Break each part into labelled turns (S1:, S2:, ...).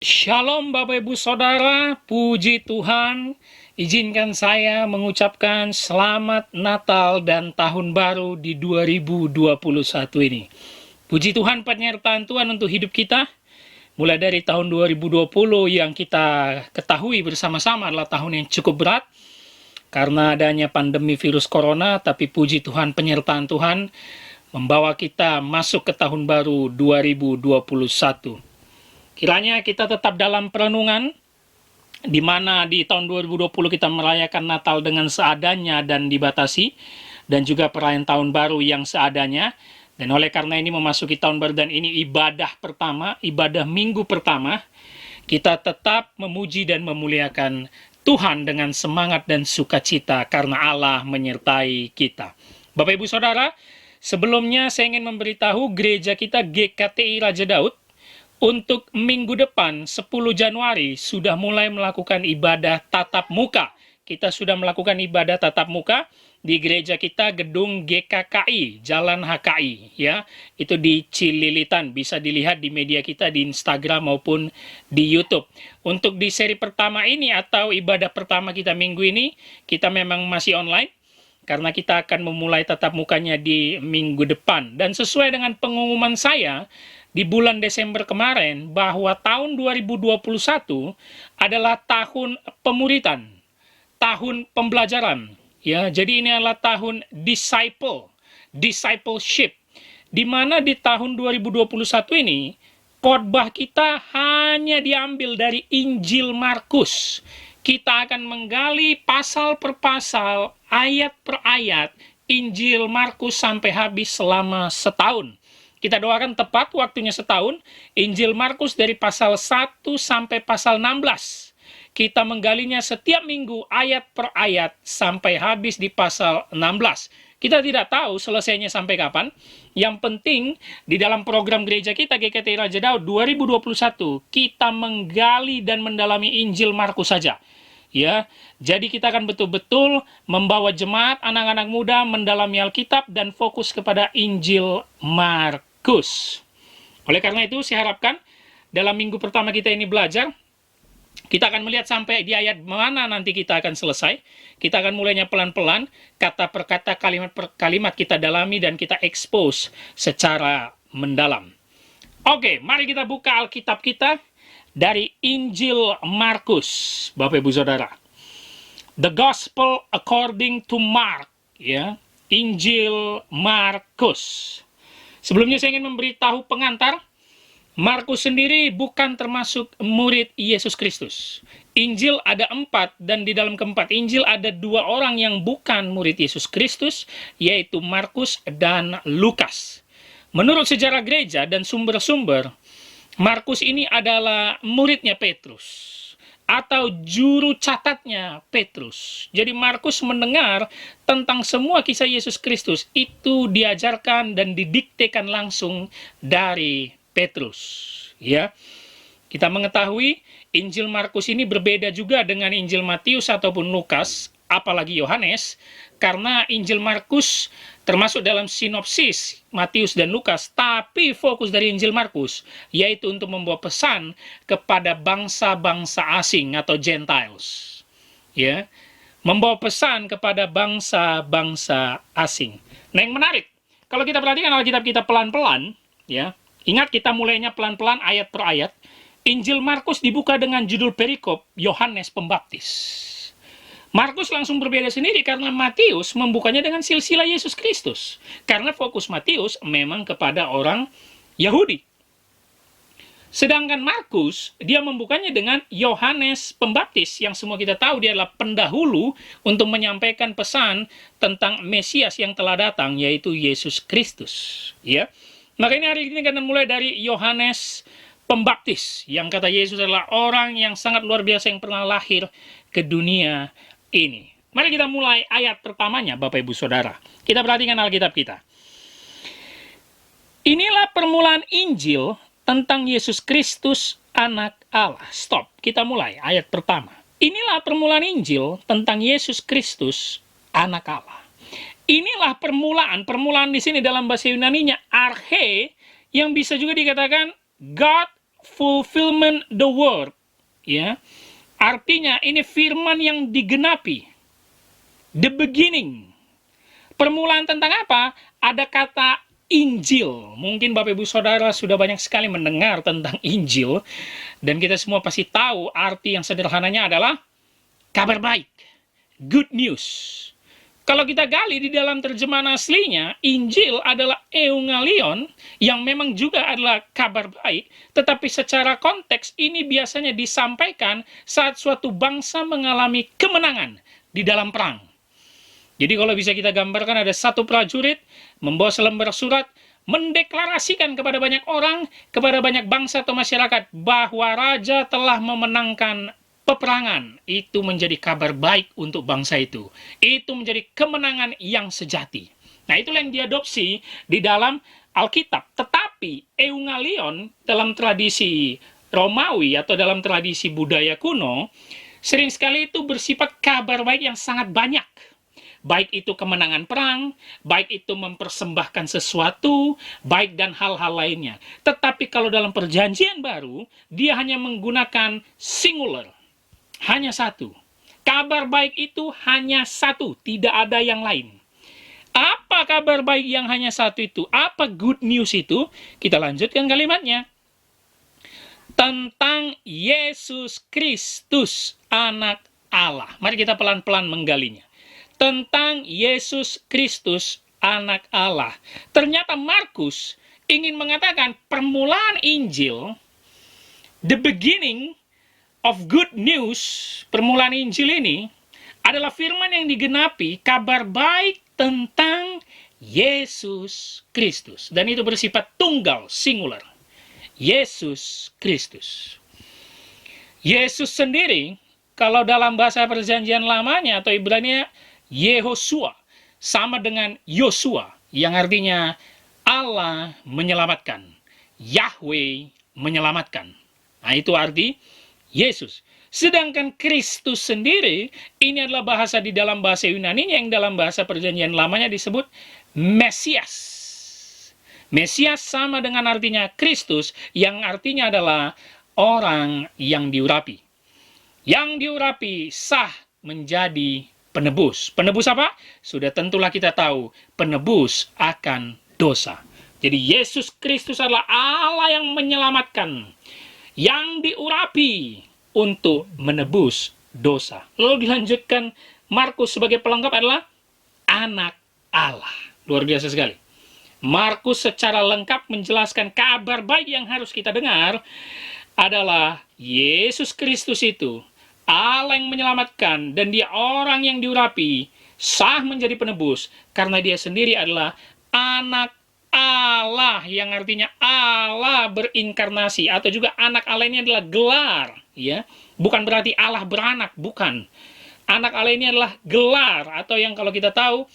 S1: Shalom Bapak Ibu Saudara, puji Tuhan. Izinkan saya mengucapkan selamat Natal dan Tahun Baru di 2021 ini. Puji Tuhan penyertaan Tuhan untuk hidup kita. Mulai dari tahun 2020 yang kita ketahui bersama-sama adalah tahun yang cukup berat karena adanya pandemi virus corona, tapi puji Tuhan penyertaan Tuhan membawa kita masuk ke tahun baru 2021. Kiranya kita tetap dalam perenungan, di mana di tahun 2020 kita merayakan Natal dengan seadanya dan dibatasi, dan juga perayaan tahun baru yang seadanya. Dan oleh karena ini memasuki tahun baru dan ini ibadah pertama, ibadah minggu pertama, kita tetap memuji dan memuliakan Tuhan dengan semangat dan sukacita karena Allah menyertai kita. Bapak Ibu Saudara, sebelumnya saya ingin memberitahu gereja kita GKTI Raja Daud untuk minggu depan 10 Januari sudah mulai melakukan ibadah tatap muka. Kita sudah melakukan ibadah tatap muka di gereja kita gedung GKKI, Jalan HKI ya. Itu di Cililitan, bisa dilihat di media kita di Instagram maupun di YouTube. Untuk di seri pertama ini atau ibadah pertama kita minggu ini, kita memang masih online karena kita akan memulai tatap mukanya di minggu depan. Dan sesuai dengan pengumuman saya di bulan Desember kemarin bahwa tahun 2021 adalah tahun pemuritan, tahun pembelajaran. Ya, jadi ini adalah tahun discipleship, di mana di tahun 2021 ini khotbah kita hanya diambil dari Injil Markus. Kita akan menggali pasal per pasal, ayat per ayat Injil Markus sampai habis selama setahun. Kita doakan tepat waktunya setahun, Injil Markus dari pasal 1 sampai pasal 16. Kita menggalinya setiap minggu ayat per ayat sampai habis di pasal 16. Kita tidak tahu selesainya sampai kapan. Yang penting di dalam program gereja kita GKTI Raja Daud 2021, kita menggali dan mendalami Injil Markus saja. Ya, jadi kita akan betul-betul membawa jemaat anak-anak muda mendalami Alkitab dan fokus kepada Injil Markus. Oleh karena itu, saya harapkan dalam minggu pertama kita ini belajar, kita akan melihat sampai di ayat mana nanti kita akan selesai. Kita akan mulainya pelan-pelan, kata per kata, kalimat per kalimat kita dalami dan kita expose secara mendalam. Oke, mari kita buka Alkitab kita dari Injil Markus, Bapak Ibu Saudara. The Gospel according to Mark, ya, Injil Markus. Sebelumnya saya ingin memberitahu pengantar, Markus sendiri bukan termasuk murid Yesus Kristus. Injil ada 4, dan di dalam keempat Injil ada 2 orang yang bukan murid Yesus Kristus, yaitu Markus dan Lukas. Menurut sejarah gereja dan sumber-sumber, Markus ini adalah muridnya Petrus atau juru catatnya Petrus. Jadi Markus mendengar tentang semua kisah Yesus Kristus itu diajarkan dan didiktekan langsung dari Petrus. Ya, kita mengetahui Injil Markus ini berbeda juga dengan Injil Matius ataupun Lukas, apalagi Yohanes, karena Injil Markus termasuk dalam sinopsis Matius dan Lukas, tapi fokus dari Injil Markus yaitu untuk membawa pesan kepada bangsa-bangsa asing atau Gentiles. Ya, membawa pesan kepada bangsa-bangsa asing. Nah, yang menarik, kalau kita perhatikan Alkitab kita pelan-pelan, ya, ingat kita mulainya pelan-pelan ayat per ayat. Injil Markus dibuka dengan judul perikop Yohanes Pembaptis. Markus langsung berbeda sendiri karena Matius membukanya dengan silsilah Yesus Kristus. Karena fokus Matius memang kepada orang Yahudi. Sedangkan Markus, dia membukanya dengan Yohanes Pembaptis, yang semua kita tahu dia adalah pendahulu untuk menyampaikan pesan tentang Mesias yang telah datang, yaitu Yesus Kristus. Ya, makanya hari ini kita mulai dari Yohanes Pembaptis, yang kata Yesus adalah orang yang sangat luar biasa yang pernah lahir ke dunia ini. Mari kita mulai ayat pertamanya, Bapak Ibu Saudara. Kita perhatikan Alkitab kita. Inilah permulaan Injil tentang Yesus Kristus, Anak Allah. Stop. Kita mulai ayat pertama. Inilah permulaan Injil tentang Yesus Kristus, Anak Allah. Inilah permulaan. Permulaan di sini dalam bahasa Yunaninya arche, yang bisa juga dikatakan God fulfillment the word, ya. Artinya ini firman yang digenapi. The beginning. Permulaan tentang apa? Ada kata Injil. Mungkin Bapak Ibu Saudara sudah banyak sekali mendengar tentang Injil, dan kita semua pasti tahu arti yang sederhananya adalah kabar baik, good news. Kalau kita gali di dalam terjemahan aslinya, Injil adalah Evangelion, yang memang juga adalah kabar baik, tetapi secara konteks ini biasanya disampaikan saat suatu bangsa mengalami kemenangan di dalam perang. Jadi kalau bisa kita gambarkan, ada satu prajurit membawa selembar surat, mendeklarasikan kepada banyak orang, kepada banyak bangsa atau masyarakat, bahwa raja telah memenangkan peperangan. Itu menjadi kabar baik untuk bangsa itu. Itu menjadi kemenangan yang sejati. Nah, itulah yang diadopsi di dalam Alkitab. Tetapi Evangelion dalam tradisi Romawi atau dalam tradisi budaya kuno, sering sekali itu bersifat kabar baik yang sangat banyak. Baik itu kemenangan perang, baik itu mempersembahkan sesuatu, baik dan hal-hal lainnya. Tetapi kalau dalam perjanjian baru, dia hanya menggunakan singular. Hanya satu. Kabar baik itu hanya satu, tidak ada yang lain. Apa kabar baik yang hanya satu itu? Apa good news itu? Kita lanjutkan kalimatnya. Tentang Yesus Kristus, anak Allah. Mari kita pelan-pelan menggalinya. Tentang Yesus Kristus, anak Allah. Ternyata Markus ingin mengatakan permulaan Injil, the beginning of good news, permulaan Injil ini adalah firman yang digenapi, kabar baik tentang Yesus Kristus. Dan itu bersifat tunggal, singular. Yesus Kristus. Yesus sendiri, kalau dalam bahasa perjanjian lamanya atau Ibrani, Yehosua, sama dengan Yosua, yang artinya Allah menyelamatkan. Yahweh menyelamatkan. Nah, itu arti Yesus. Sedangkan Kristus sendiri, ini adalah bahasa di dalam bahasa Yunani yang dalam bahasa perjanjian lamanya disebut Mesias. Mesias sama dengan artinya Kristus, yang artinya adalah orang yang diurapi. Yang diurapi sah menjadi penebus. Penebus apa? Sudah tentulah kita tahu, penebus akan dosa. Jadi Yesus Kristus adalah Allah yang menyelamatkan, yang diurapi untuk menebus dosa. Lalu dilanjutkan, Markus sebagai pelengkap adalah anak Allah. Luar biasa sekali. Markus secara lengkap menjelaskan kabar baik yang harus kita dengar adalah Yesus Kristus itu Allah yang menyelamatkan, dan dia orang yang diurapi, sah menjadi penebus, karena dia sendiri adalah anak Allah, yang artinya Allah berinkarnasi, atau juga anak Allah ini adalah gelar, ya. Bukan berarti Allah beranak, bukan. Anak Allah ini adalah gelar, atau yang kalau kita tahu,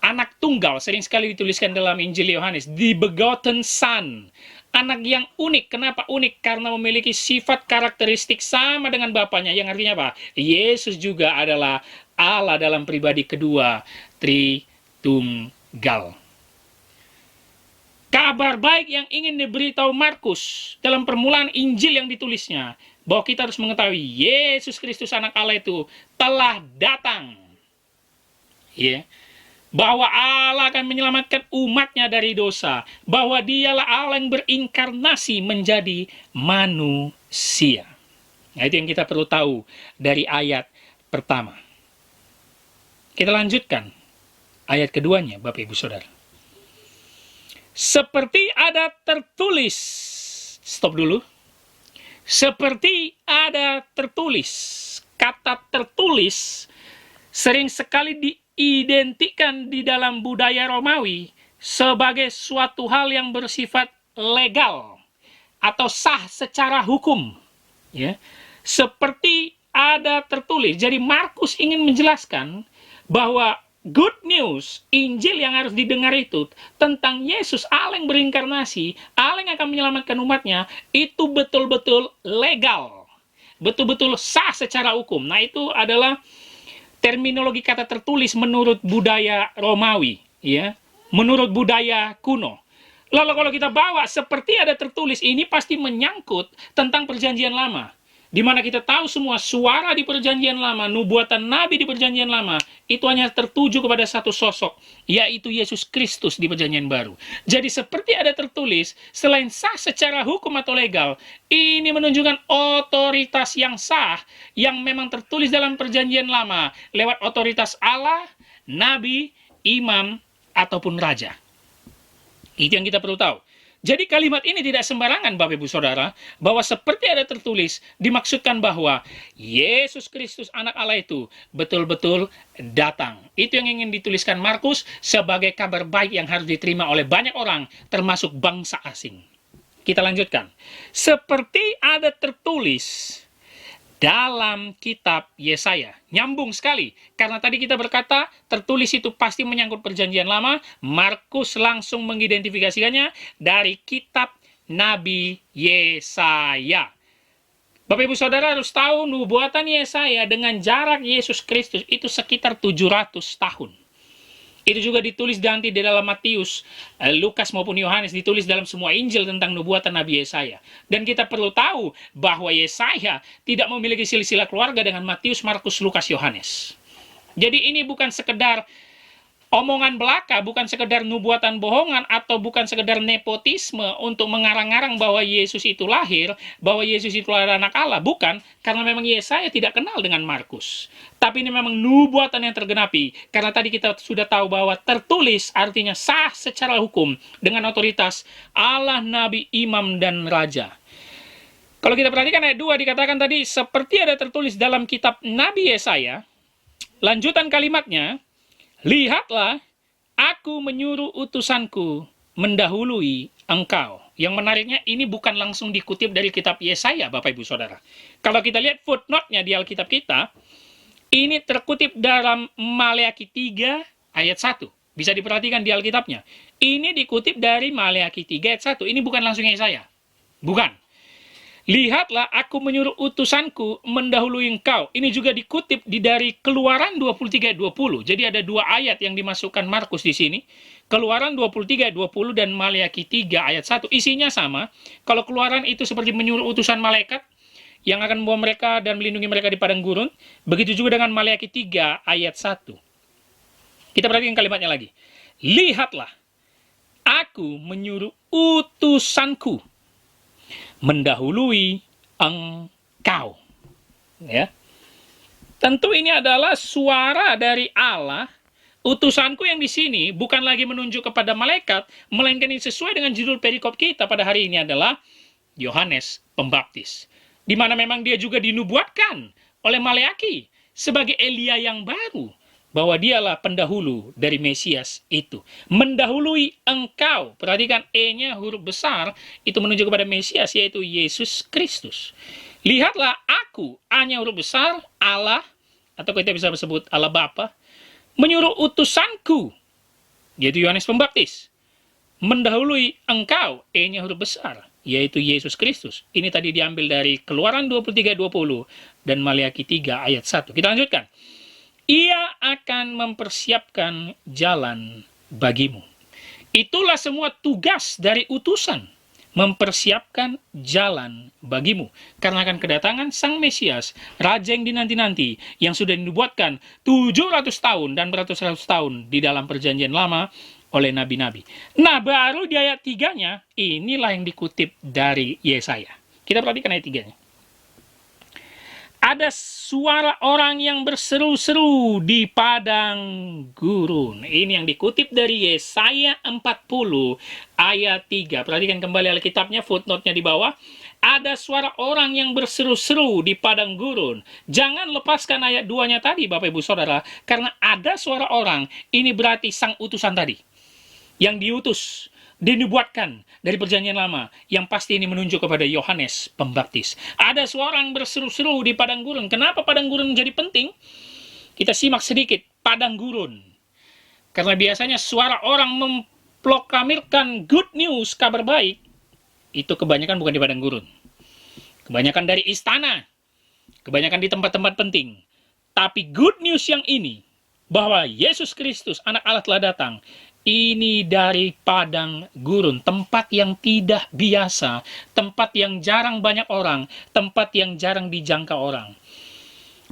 S1: anak tunggal, sering sekali dituliskan dalam Injil Yohanes, the begotten son. Anak yang unik. Kenapa unik? Karena memiliki sifat karakteristik sama dengan Bapaknya, yang artinya apa? Yesus juga adalah Allah dalam pribadi kedua, Tritunggal. Kabar baik yang ingin diberitahu Markus dalam permulaan Injil yang ditulisnya, bahwa kita harus mengetahui Yesus Kristus anak Allah itu telah datang. Ya. Bahwa Allah akan menyelamatkan umatnya dari dosa. Bahwa dialah Allah yang berinkarnasi menjadi manusia. Nah, itu yang kita perlu tahu dari ayat pertama. Kita lanjutkan ayat keduanya, Bapak Ibu Saudara. Seperti ada tertulis, stop dulu. Seperti ada tertulis. Kata tertulis sering sekali diidentikan di dalam budaya Romawi sebagai suatu hal yang bersifat legal atau sah secara hukum. Ya. Seperti ada tertulis. Jadi Markus ingin menjelaskan bahwa good news, Injil yang harus didengar itu tentang Yesus, Allah yang berinkarnasi, Allah yang akan menyelamatkan umatnya, itu betul-betul legal, betul-betul sah secara hukum. Nah, itu adalah terminologi kata tertulis menurut budaya Romawi, ya, menurut budaya kuno. Lalu kalau kita bawa seperti ada tertulis, ini pasti menyangkut tentang perjanjian lama. Di mana kita tahu semua suara di perjanjian lama, nubuatan nabi di perjanjian lama, itu hanya tertuju kepada satu sosok, yaitu Yesus Kristus di perjanjian baru. Jadi seperti ada tertulis, selain sah secara hukum atau legal, ini menunjukkan otoritas yang sah, yang memang tertulis dalam perjanjian lama, lewat otoritas Allah, nabi, imam, ataupun raja. Itu yang kita perlu tahu. Jadi kalimat ini tidak sembarangan, Bapak Ibu Saudara, bahwa seperti ada tertulis, dimaksudkan bahwa Yesus Kristus anak Allah itu betul-betul datang. Itu yang ingin dituliskan Markus sebagai kabar baik yang harus diterima oleh banyak orang, termasuk bangsa asing. Kita lanjutkan. Seperti ada tertulis dalam kitab Yesaya. Nyambung sekali. Karena tadi kita berkata, tertulis itu pasti menyangkut perjanjian lama. Markus langsung mengidentifikasikannya dari kitab Nabi Yesaya. Bapak Ibu Saudara harus tahu, nubuatan Yesaya dengan jarak Yesus Kristus itu sekitar 700 tahun. Itu juga ditulis nanti di dalam Matius, Lukas maupun Yohanes, ditulis dalam semua Injil tentang nubuatan Nabi Yesaya. Dan kita perlu tahu bahwa Yesaya tidak memiliki silsilah keluarga dengan Matius, Markus, Lukas, Yohanes. Jadi ini bukan sekedar omongan belaka, bukan sekedar nubuatan bohongan, atau bukan sekedar nepotisme untuk mengarang-arang bahwa Yesus itu lahir, bahwa Yesus itu adalah anak Allah. Bukan, karena memang Yesaya tidak kenal dengan Markus. Tapi ini memang nubuatan yang tergenapi. Karena tadi kita sudah tahu bahwa tertulis artinya sah secara hukum dengan otoritas Allah, Nabi, Imam, dan Raja. Kalau kita perhatikan ayat 2 dikatakan tadi, seperti ada tertulis dalam kitab Nabi Yesaya, lanjutan kalimatnya, lihatlah, aku menyuruh utusanku mendahului engkau. Yang menariknya, ini bukan langsung dikutip dari kitab Yesaya, Bapak Ibu Saudara. Kalau kita lihat footnote-nya di Alkitab kita, ini terkutip dalam Maleakhi 3 ayat 1. Bisa diperhatikan di Alkitabnya. Ini dikutip dari Maleakhi 3 ayat 1. Ini bukan langsung Yesaya. Bukan. Lihatlah, aku menyuruh utusanku mendahului engkau. Ini juga dikutip dari Keluaran 23 ayat 20. Jadi ada dua ayat yang dimasukkan Markus di sini. Keluaran 23 ayat 20 dan Maleakhi 3 ayat 1. Isinya sama. Kalau Keluaran itu seperti menyuruh utusan malaikat yang akan membawa mereka dan melindungi mereka di padang gurun. Begitu juga dengan Maleakhi 3 ayat 1. Kita perhatikan kalimatnya lagi. Lihatlah, aku menyuruh utusanku mendahului engkau. Ya. Tentu ini adalah suara dari Allah. Utusanku yang di sini bukan lagi menunjuk kepada malaikat, melainkan ini sesuai dengan judul perikop kita pada hari ini adalah Yohanes Pembaptis. Di mana memang dia juga dinubuatkan oleh Maleakhi sebagai Elia yang baru, bahwa dialah pendahulu dari Mesias itu. Mendahului engkau. Perhatikan E-nya huruf besar, itu menunjuk kepada Mesias, yaitu Yesus Kristus. Lihatlah, aku, A-nya huruf besar, Allah, atau kita bisa sebut Allah Bapa, menyuruh utusanku, yaitu Yohanes Pembaptis, mendahului engkau, E-nya huruf besar, yaitu Yesus Kristus. Ini tadi diambil dari Keluaran 23 ayat 20 dan Maleakhi 3 ayat 1. Kita lanjutkan. Ia akan mempersiapkan jalan bagimu. Itulah semua tugas dari utusan, mempersiapkan jalan bagimu. Karena akan kedatangan Sang Mesias, Raja yang dinanti-nanti, yang sudah dinubuatkan 700 tahun dan beratus-ratus tahun di dalam perjanjian lama oleh nabi-nabi. Nah, baru di ayat 3-nya, inilah yang dikutip dari Yesaya. Kita perhatikan ayat 3-nya. Ada suara orang yang berseru-seru di padang gurun. Ini yang dikutip dari Yesaya 40 ayat 3. Perhatikan kembali Alkitabnya, footnote-nya di bawah. Ada suara orang yang berseru-seru di padang gurun. Jangan lepaskan ayat 2-nya tadi, Bapak Ibu Saudara. Karena ada suara orang, ini berarti sang utusan tadi. Yang diutus, dinubuatkan dari perjanjian lama, yang pasti ini menunjuk kepada Yohanes Pembaptis. Ada seorang berseru-seru di padang gurun. Kenapa padang gurun menjadi penting? Kita simak sedikit padang gurun. Karena biasanya suara orang memproklamirkan good news, kabar baik, itu kebanyakan bukan di padang gurun. Kebanyakan dari istana, kebanyakan di tempat-tempat penting. Tapi good news yang ini, bahwa Yesus Kristus, anak Allah telah datang, Ini dari padang gurun, tempat yang tidak biasa, tempat yang jarang banyak orang, tempat yang jarang dijangka orang.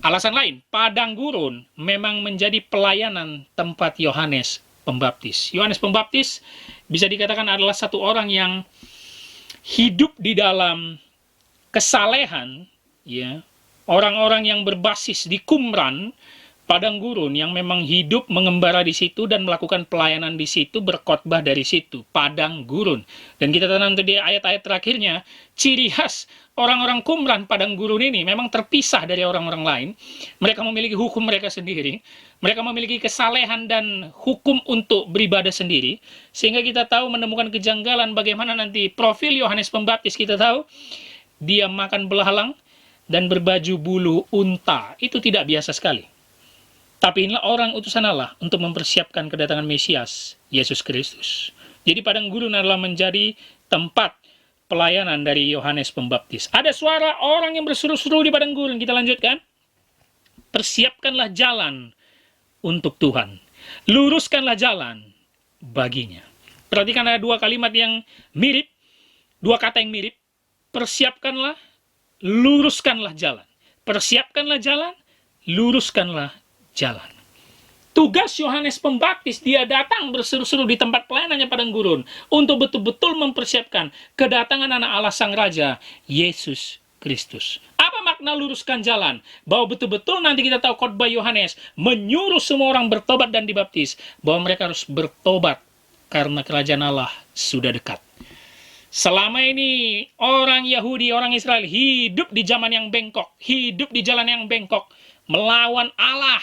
S1: Alasan lain, padang gurun memang menjadi pelayanan tempat Yohanes Pembaptis. Yohanes Pembaptis bisa dikatakan adalah satu orang yang hidup di dalam kesalehan, ya, orang-orang yang berbasis di Qumran, padang gurun, yang memang hidup mengembara di situ dan melakukan pelayanan di situ, berkhotbah dari situ, padang gurun. Dan kita tahu nanti di ayat-ayat terakhirnya, ciri khas orang-orang Qumran padang gurun ini memang terpisah dari orang-orang lain. Mereka memiliki hukum mereka sendiri, mereka memiliki kesalehan dan hukum untuk beribadah sendiri, sehingga kita tahu menemukan kejanggalan bagaimana nanti profil Yohanes Pembaptis. Kita tahu dia makan belalang dan berbaju bulu unta. Itu tidak biasa sekali. Tapi inilah orang utusan Allah untuk mempersiapkan kedatangan Mesias, Yesus Kristus. Jadi padang gurun adalah menjadi tempat pelayanan dari Yohanes Pembaptis. Ada suara orang yang berseru-seru di padang gurun. Kita lanjutkan. Persiapkanlah jalan untuk Tuhan. Luruskanlah jalan baginya. Perhatikan ada dua kalimat yang mirip, dua kata yang mirip. Persiapkanlah, luruskanlah jalan. Persiapkanlah jalan, luruskanlah jalan. Tugas Yohanes Pembaptis, dia datang berseru-seru di tempat pelayanannya padang gurun untuk betul-betul mempersiapkan kedatangan anak Allah Sang Raja, Yesus Kristus. Apa makna luruskan jalan? Bahwa betul-betul nanti kita tahu khotbah Yohanes menyuruh semua orang bertobat dan dibaptis, bahwa mereka harus bertobat karena kerajaan Allah sudah dekat. Selama ini orang Yahudi, orang Israel hidup di zaman yang bengkok, hidup di jalan yang bengkok, melawan Allah.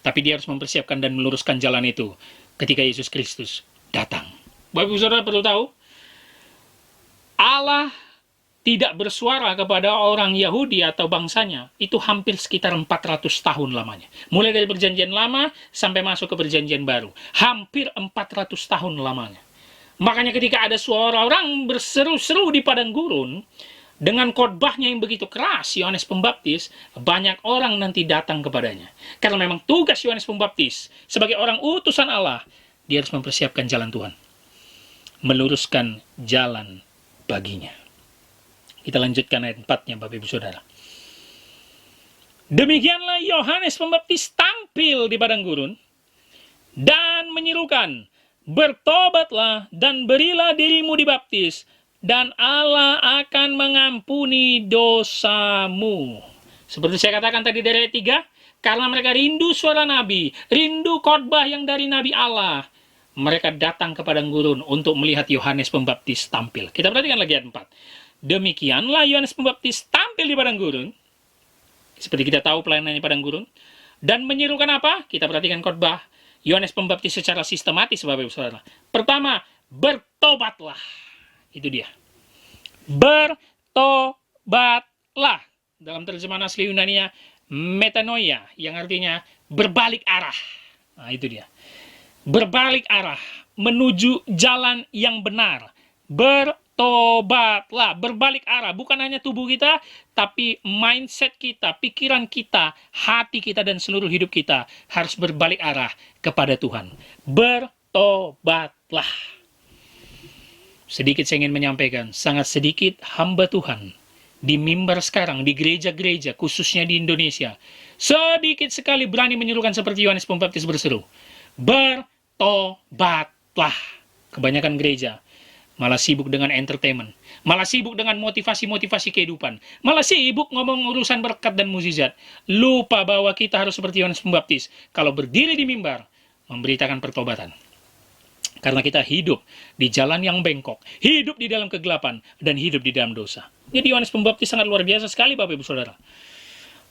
S1: Tapi dia harus mempersiapkan dan meluruskan jalan itu ketika Yesus Kristus datang. Bapak Ibu Saudara perlu tahu, Allah tidak bersuara kepada orang Yahudi atau bangsanya itu hampir sekitar 400 tahun lamanya. Mulai dari perjanjian lama sampai masuk ke perjanjian baru. Hampir 400 tahun lamanya. Makanya ketika ada suara orang berseru-seru di padang gurun, dengan khotbahnya yang begitu keras, Yohanes Pembaptis, banyak orang nanti datang kepadanya. Karena memang tugas Yohanes Pembaptis, sebagai orang utusan Allah, dia harus mempersiapkan jalan Tuhan. Meluruskan jalan baginya. Kita lanjutkan ayat 4-nya, Bapak Ibu Saudara. Demikianlah Yohanes Pembaptis tampil di padang gurun, dan menyerukan, bertobatlah dan berilah dirimu dibaptis, dan Allah akan mengampuni dosamu. Seperti saya katakan tadi dari ayat 3, karena mereka rindu suara Nabi, rindu khotbah yang dari Nabi Allah, mereka datang ke padang gurun untuk melihat Yohanes Pembaptis tampil. Kita perhatikan lagi ayat 4. Demikianlah Yohanes Pembaptis tampil di padang gurun, seperti kita tahu pelayanannya padang gurun, dan menyerukan apa? Kita perhatikan khotbah Yohanes Pembaptis secara sistematis, Bapak Ibu Saudara. Pertama, bertobatlah. Itu dia. Bertobatlah. Dalam terjemahan asli Yunani-nya metanoia, yang artinya berbalik arah. Nah, itu dia. Berbalik arah menuju jalan yang benar. Bertobatlah, berbalik arah. Bukan hanya tubuh kita, tapi mindset kita, pikiran kita, hati kita, dan seluruh hidup kita harus berbalik arah kepada Tuhan. Bertobatlah. Sedikit saya ingin menyampaikan, sangat sedikit hamba Tuhan di mimbar sekarang, di gereja-gereja, khususnya di Indonesia, sedikit sekali berani menyerukan seperti Yohanes Pembaptis berseru, bertobatlah. Kebanyakan gereja malah sibuk dengan entertainment, malah sibuk dengan motivasi-motivasi kehidupan, malah sibuk ngomong urusan berkat dan mukjizat. Lupa bahwa kita harus seperti Yohanes Pembaptis, kalau berdiri di mimbar, memberitakan pertobatan. Karena kita hidup di jalan yang bengkok, hidup di dalam kegelapan, dan hidup di dalam dosa. Jadi Yohanes Pembaptis sangat luar biasa sekali, Bapak Ibu Saudara.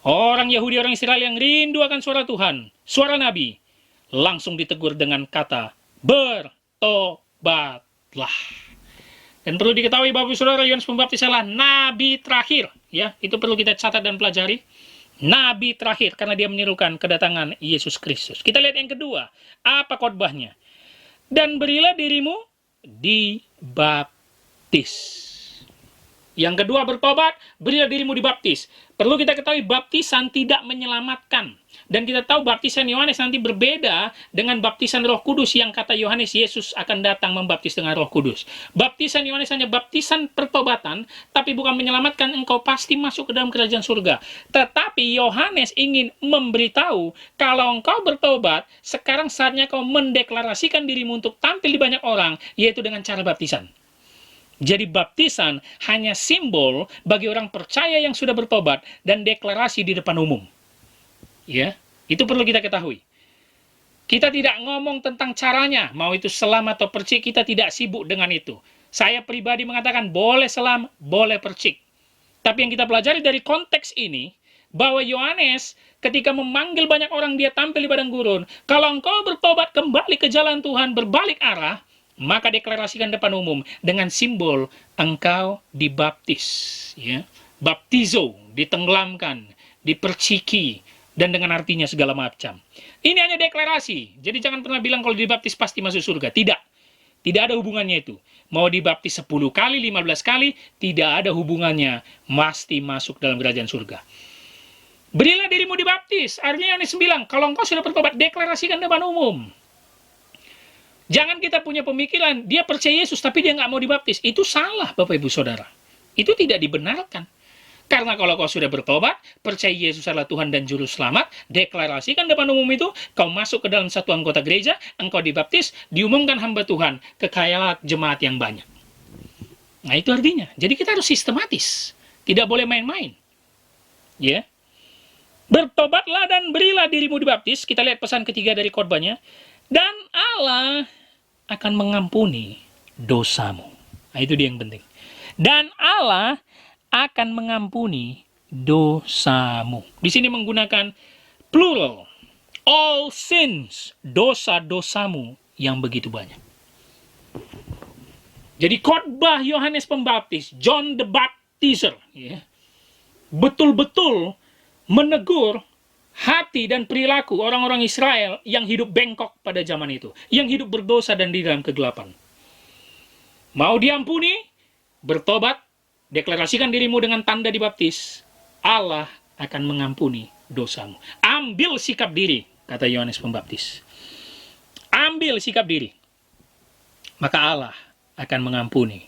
S1: Orang Yahudi, orang Israel yang rindu akan suara Tuhan, suara Nabi, langsung ditegur dengan kata, bertobatlah. Dan perlu diketahui, Bapak Ibu Saudara, Yohanes Pembaptis adalah Nabi terakhir. Ya, itu perlu kita catat dan pelajari. Nabi terakhir, karena dia menyerukan kedatangan Yesus Kristus. Kita lihat yang kedua, apa khotbahnya? Dan berilah dirimu dibaptis. Yang kedua, bertobat, berilah dirimu dibaptis. Perlu kita ketahui, baptisan tidak menyelamatkan. Dan kita tahu baptisan Yohanes nanti berbeda dengan baptisan Roh Kudus yang kata Yohanes, Yesus akan datang membaptis dengan Roh Kudus. Baptisan Yohanes hanya baptisan pertobatan, tapi bukan menyelamatkan, engkau pasti masuk ke dalam kerajaan surga. Tetapi Yohanes ingin memberitahu, kalau engkau bertobat, sekarang saatnya kau mendeklarasikan dirimu untuk tampil di banyak orang, yaitu dengan cara baptisan. Jadi baptisan hanya simbol bagi orang percaya yang sudah bertobat dan deklarasi di depan umum. Ya, itu perlu kita ketahui. Kita tidak ngomong tentang caranya, mau itu selam atau percik, kita tidak sibuk dengan itu. Saya pribadi mengatakan boleh selam, boleh percik. Tapi yang kita pelajari dari konteks ini, bahwa Yohanes ketika memanggil banyak orang dia tampil di padang gurun, kalau engkau bertobat kembali ke jalan Tuhan, berbalik arah, maka deklarasikan depan umum dengan simbol engkau dibaptis, ya. Baptizo, ditenggelamkan, diperciki, dan dengan artinya segala macam. Ini hanya deklarasi. Jadi jangan pernah bilang kalau dibaptis pasti masuk surga. Tidak. Tidak ada hubungannya itu. Mau dibaptis 10 kali, 15 kali, tidak ada hubungannya. Pasti masuk dalam kerajaan surga. Berilah dirimu dibaptis. Artinya Yohanes bilang, kalau engkau sudah bertobat, deklarasikan depan umum. Jangan kita punya pemikiran, dia percaya Yesus tapi dia nggak mau dibaptis. Itu salah, Bapak Ibu Saudara. Itu tidak dibenarkan. Karena kalau kau sudah bertobat, percaya Yesus adalah Tuhan dan Juru Selamat, deklarasikan depan umum itu, kau masuk ke dalam satu anggota gereja, engkau dibaptis, diumumkan hamba Tuhan, kekayaan jemaat yang banyak. Nah itu artinya. Jadi kita harus sistematis. Tidak boleh main-main. Ya. Bertobatlah dan berilah dirimu dibaptis. Kita lihat pesan ketiga dari khotbahnya. Dan Allah akan mengampuni dosamu. Nah, itu dia yang penting. Dan Allah akan mengampuni dosamu. Di sini menggunakan plural. All sins, dosa-dosamu yang begitu banyak. Jadi khotbah Yohanes Pembaptis, John the Baptizer, ya, betul-betul menegur hati dan perilaku orang-orang Israel yang hidup bengkok pada zaman itu, yang hidup berdosa dan di dalam kegelapan. Mau diampuni, bertobat, deklarasikan dirimu dengan tanda dibaptis, Allah akan mengampuni dosamu. Ambil sikap diri, kata Yohanes Pembaptis. Ambil sikap diri, maka Allah akan mengampuni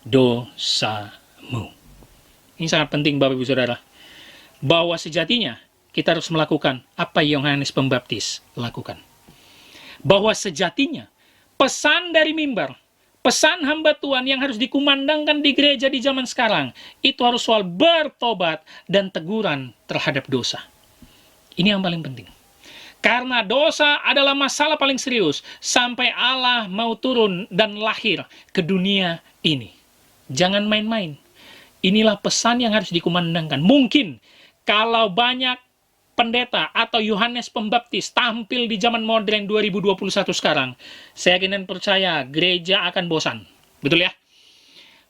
S1: dosamu. Ini sangat penting, Bapak Ibu Saudara, bahwa sejatinya kita harus melakukan apa yang Yohanes Pembaptis lakukan. Bahwa sejatinya pesan dari mimbar, pesan hamba Tuhan yang harus dikumandangkan di gereja di zaman sekarang, itu harus soal bertobat dan teguran terhadap dosa. Ini yang paling penting. Karena dosa adalah masalah paling serius sampai Allah mau turun dan lahir ke dunia ini. Jangan main-main. Inilah pesan yang harus dikumandangkan. Mungkin kalau banyak pendeta atau Yohanes Pembaptis tampil di zaman modern 2021 sekarang, saya yakin dan percaya gereja akan bosan. Betul ya?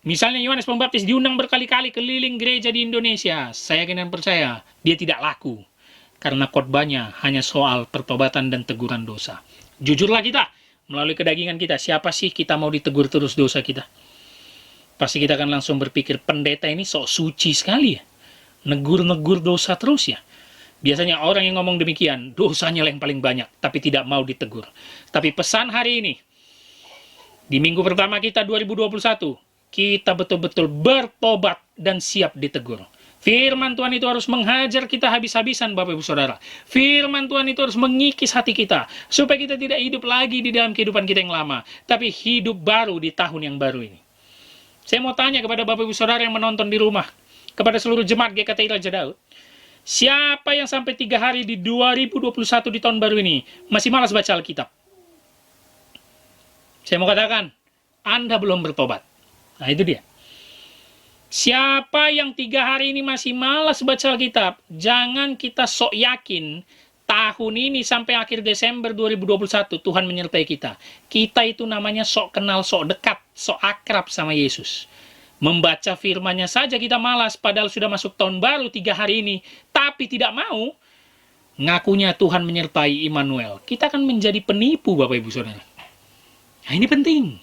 S1: Misalnya Yohanes Pembaptis diundang berkali-kali keliling gereja di Indonesia, saya yakin dan percaya dia tidak laku. Karena khotbahnya hanya soal pertobatan dan teguran dosa. Jujurlah kita, melalui kedagingan kita, siapa sih kita mau ditegur terus dosa kita? Pasti kita akan langsung berpikir, pendeta ini sok suci sekali ya. Negur-negur dosa terus ya. Biasanya orang yang ngomong demikian, dosanya yang paling banyak, tapi tidak mau ditegur. Tapi pesan hari ini, di minggu pertama kita 2021, kita betul-betul bertobat dan siap ditegur. Firman Tuhan itu harus menghajar kita habis-habisan, Bapak Ibu Saudara. Firman Tuhan itu harus mengikis hati kita, supaya kita tidak hidup lagi di dalam kehidupan kita yang lama, tapi hidup baru di tahun yang baru ini. Saya mau tanya kepada Bapak Ibu Saudara yang menonton di rumah, kepada seluruh jemaat GKTI Raja Daud, siapa yang sampai 3 hari di 2021 di tahun baru ini masih malas baca Alkitab? Saya mau katakan, Anda belum bertobat. Nah itu dia. Siapa yang 3 hari ini masih malas baca Alkitab, jangan kita sok yakin tahun ini sampai akhir Desember 2021 Tuhan menyertai kita. Kita itu namanya sok kenal, sok dekat, sok akrab sama Yesus. Membaca firman-Nya saja kita malas, padahal sudah masuk tahun baru 3 hari ini, tapi tidak mau, ngakunya Tuhan menyertai Immanuel. Kita akan menjadi penipu, Bapak Ibu Saudara. Nah ini penting.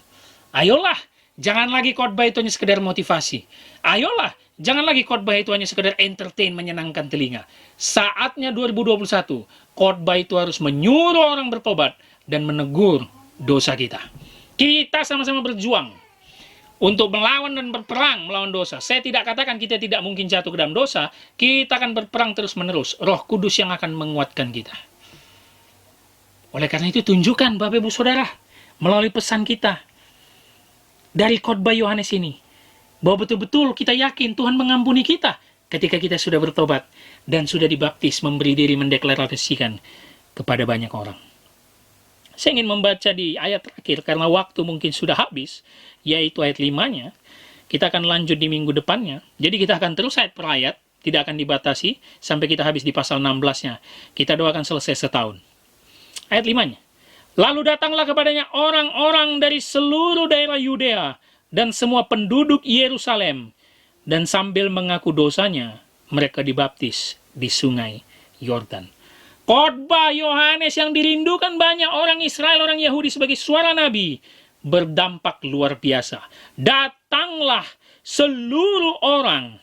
S1: Ayolah, Jangan lagi khotbah itu hanya sekedar motivasi. Ayolah, jangan lagi khotbah itu hanya sekedar entertain, menyenangkan telinga. Saatnya 2021, khotbah itu harus menyuruh orang bertobat dan menegur dosa kita. Kita sama-sama berjuang untuk melawan dan berperang melawan dosa. Saya tidak katakan kita tidak mungkin jatuh ke dalam dosa, kita akan berperang terus-menerus. Roh Kudus yang akan menguatkan kita. Oleh karena itu tunjukkan Bapak Ibu Saudara, melalui pesan kita dari khotbah Yohanes ini, bahwa betul-betul kita yakin Tuhan mengampuni kita ketika kita sudah bertobat dan sudah dibaptis, memberi diri, mendeklarasikan kepada banyak orang. Saya ingin membaca di ayat terakhir karena waktu mungkin sudah habis, yaitu ayat 5-nya. Kita akan lanjut di minggu depannya. Jadi kita akan terus ayat per ayat, tidak akan dibatasi sampai kita habis di pasal 16-nya. Kita doakan selesai setahun. Ayat 5-nya. Lalu datanglah kepadanya orang-orang dari seluruh daerah Yudea dan semua penduduk Yerusalem, dan sambil mengaku dosanya, mereka dibaptis di sungai Yordan. Khotbah Yohanes yang dirindukan banyak orang Israel, orang Yahudi sebagai suara nabi, berdampak luar biasa. Datanglah seluruh orang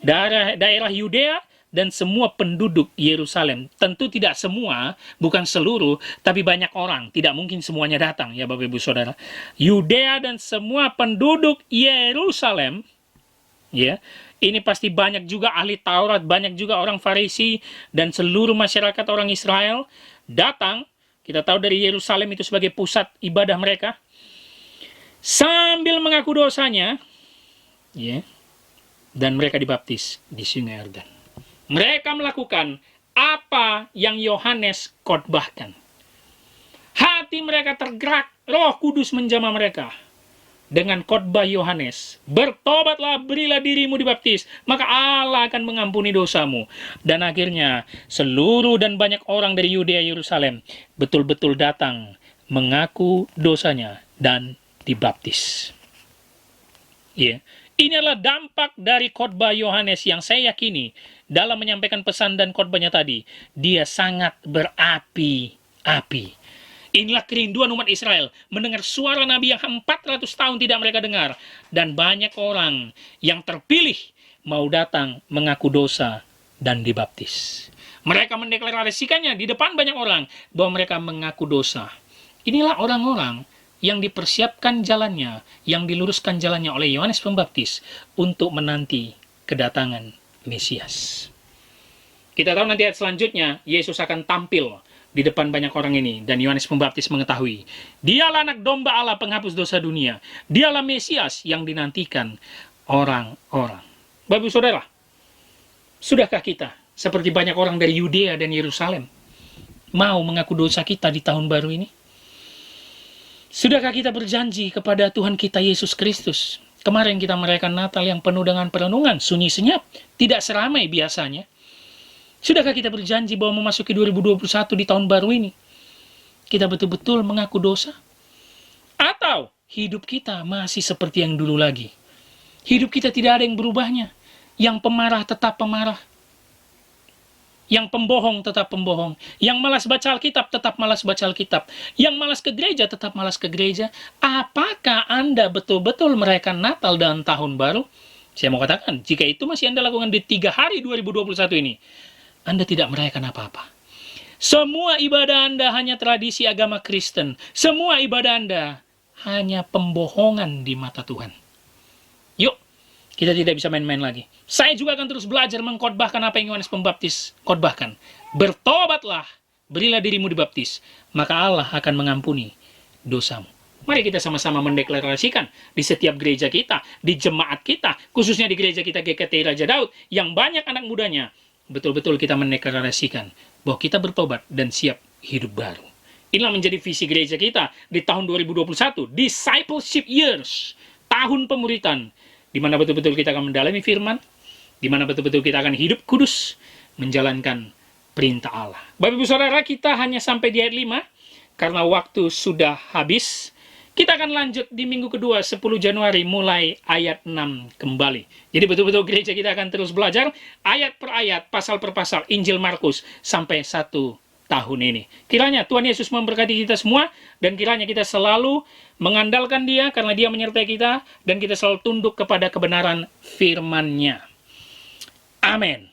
S1: daerah Yudea dan semua penduduk Yerusalem. Tentu tidak semua, bukan seluruh, tapi banyak orang. Tidak mungkin semuanya datang, ya Bapak Ibu Saudara. Yudea dan semua penduduk Yerusalem, ya, ini pasti banyak juga ahli Taurat, banyak juga orang Farisi, dan seluruh masyarakat orang Israel datang. Kita tahu dari Yerusalem itu sebagai pusat ibadah mereka. Sambil mengaku dosanya, ya, dan mereka dibaptis di sungai Yordan. Mereka melakukan apa yang Yohanes khotbahkan. Hati mereka tergerak, Roh Kudus menjamah mereka. Dengan khotbah Yohanes, bertobatlah, berilah dirimu dibaptis, maka Allah akan mengampuni dosamu. Dan akhirnya seluruh dan banyak orang dari Yudea Yerusalem betul-betul datang, mengaku dosanya dan dibaptis. Ya, ini adalah dampak dari khotbah Yohanes yang saya yakini dalam menyampaikan pesan dan khotbahnya tadi, dia sangat berapi-api. Inilah kerinduan umat Israel, mendengar suara Nabi yang 400 tahun tidak mereka dengar. Dan banyak orang yang terpilih mau datang mengaku dosa dan dibaptis. Mereka mendeklarasikannya di depan banyak orang bahwa mereka mengaku dosa. Inilah orang-orang yang dipersiapkan jalannya, yang diluruskan jalannya oleh Yohanes Pembaptis untuk menanti kedatangan Mesias. Kita tahu nanti ayat selanjutnya, Yesus akan tampil di depan banyak orang ini, dan Yohanes Pembaptis mengetahui, dialah anak domba Allah penghapus dosa dunia, dialah Mesias yang dinantikan orang-orang. Bapak Saudara, sudahkah kita seperti banyak orang dari Yudea dan Yerusalem mau mengaku dosa kita di tahun baru ini? Sudahkah kita berjanji kepada Tuhan kita Yesus Kristus? Kemarin kita merayakan Natal yang penuh dengan perenungan, sunyi senyap, tidak seramai biasanya. Sudahkah kita berjanji bahwa memasuki 2021 di tahun baru ini, kita betul-betul mengaku dosa? Atau hidup kita masih seperti yang dulu lagi? Hidup kita tidak ada yang berubahnya. Yang pemarah tetap pemarah. Yang pembohong tetap pembohong. Yang malas baca Alkitab tetap malas baca Alkitab. Yang malas ke gereja tetap malas ke gereja. Apakah Anda betul-betul merayakan Natal dan Tahun Baru? Saya mau katakan, jika itu masih Anda lakukan di 3 hari 2021 ini, Anda tidak merayakan apa-apa. Semua ibadah Anda hanya tradisi agama Kristen. Semua ibadah Anda hanya pembohongan di mata Tuhan. Yuk, kita tidak bisa main-main lagi. Saya juga akan terus belajar mengkhotbahkan apa yang Yohanes Pembaptis khotbahkan. Bertobatlah, berilah dirimu dibaptis, maka Allah akan mengampuni dosamu. Mari kita sama-sama mendeklarasikan di setiap gereja kita, di jemaat kita, khususnya di gereja kita GKT Raja Daud, yang banyak anak mudanya, betul-betul kita mendeklarasikan bahwa kita bertobat dan siap hidup baru. Inilah menjadi visi gereja kita di tahun 2021, Discipleship Years, tahun pemuritan, di mana betul-betul kita akan mendalami firman, di mana betul-betul kita akan hidup kudus, menjalankan perintah Allah. Bapak Ibu Saudara, kita hanya sampai di ayat 5, karena waktu sudah habis. Kita akan lanjut di minggu kedua, 10 Januari, mulai ayat 6 kembali. Jadi betul-betul gereja kita akan terus belajar, ayat per ayat, pasal per pasal, Injil Markus, sampai 1 tahun ini. Kiranya Tuhan Yesus memberkati kita semua, dan kiranya kita selalu mengandalkan Dia karena Dia menyertai kita, dan kita selalu tunduk kepada kebenaran firman-Nya. Amin.